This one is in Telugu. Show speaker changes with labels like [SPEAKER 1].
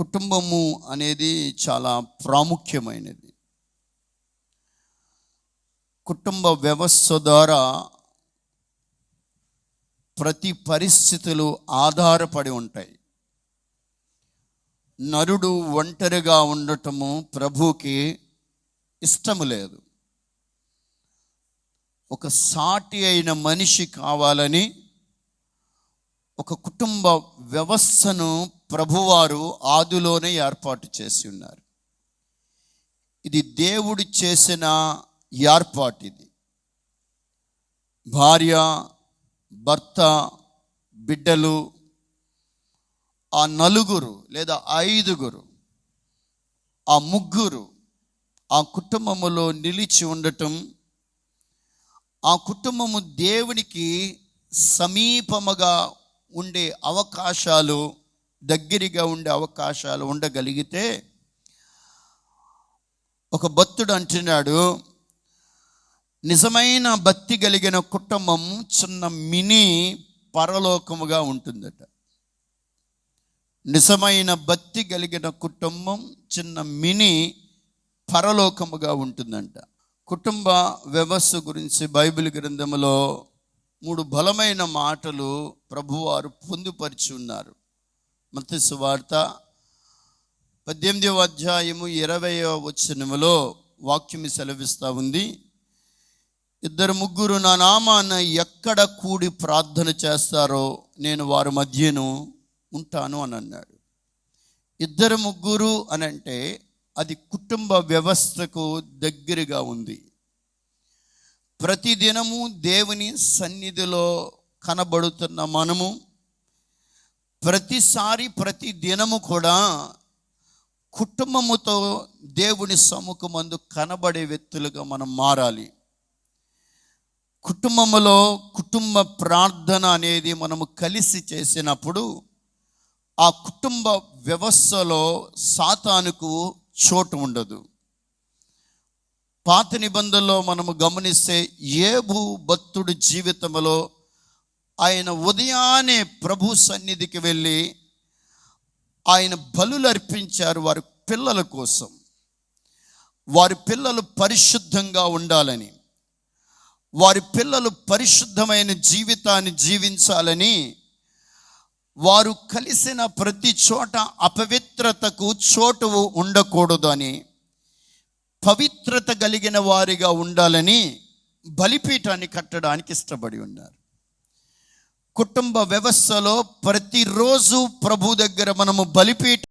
[SPEAKER 1] కుటుంబము అనేది చాలా ప్రాముఖ్యమైనది. కుటుంబ వ్యవస్థ ద్వారా ప్రతి పరిస్థితులు ఆధారపడి ఉంటాయి. నరుడు ఒంటరిగా ఉండటము ప్రభువుకి ఇష్టము లేదు. ఒక సాటి అయిన మనిషి కావాలని ఒక కుటుంబ వ్యవస్థను ప్రభువారు ఆదిలోనే ఏర్పాటు చేసి ఉన్నారు. ఇది దేవుడు చేసిన ఏర్పాటు. ఇది భార్య, భర్త, బిడ్డలు, ఆ నలుగురు లేదా ఐదుగురు, ఆ ముగ్గురు ఆ కుటుంబములో నిలిచి ఉండటం, ఆ కుటుంబము దేవునికి సమీపముగా ఉండే అవకాశాలు, దగ్గరగా ఉండే అవకాశాలు ఉండగలిగితే, ఒక భక్తుడు అంటున్నాడు, నిజమైన భక్తి కలిగిన కుటుంబం చిన్న మినీ పరలోకముగా ఉంటుందట. నిజమైన భక్తి కలిగిన కుటుంబం చిన్న మినీ పరలోకముగా ఉంటుందంట. కుటుంబ వ్యవస్థ గురించి బైబిల్ గ్రంథములో 3 బలమైన మాటలు ప్రభువారు పొందుపరిచి ఉన్నారు. మత్తయి సువార్త 18వ అధ్యాయము 20వ వచనములో వాక్యం సెలవిస్తూ ఉంది, 2-3 నా నామాన ఎక్కడ కూడి ప్రార్థన చేస్తారో నేను వారి మధ్యను ఉంటాను అని అన్నాడు. 2-3 అని అంటే అది కుటుంబ వ్యవస్థకు దగ్గరగా ఉంది. ప్రతిదినము దేవుని సన్నిధిలో కనబడుతున్న మనము ప్రతి దినము కూడా కుటుంబముతో దేవుని సముఖమందు కనబడే వ్యక్తులుగా మనం మారాలి. కుటుంబములో కుటుంబ ప్రార్థన అనేది మనము కలిసి చేసినప్పుడు ఆ కుటుంబ వ్యవస్థలో సాతానుకు చోటు ఉండదు. పాత నిబంధనలో మనము గమనిస్తే యోబు భక్తుడి జీవితంలో ఆయన ఉదయాన్నే ప్రభు సన్నిధికి వెళ్ళి ఆయన బలులు అర్పించారు వారి పిల్లల కోసం. వారి పిల్లలు పరిశుద్ధంగా ఉండాలని, వారి పిల్లలు పరిశుద్ధమైన జీవితాన్ని జీవించాలని, వారు కలిసిన ప్రతి చోట అపవిత్రతకు చోటు ఉండకూడదని, పవిత్రత కలిగిన వారిగా ఉండాలని బలిపీఠాన్ని కట్టడానికి ఇష్టపడి ఉన్నారు. కుటుంబ వ్యవస్థలో ప్రతిరోజు ప్రభు దగ్గర మనము బలిపీఠ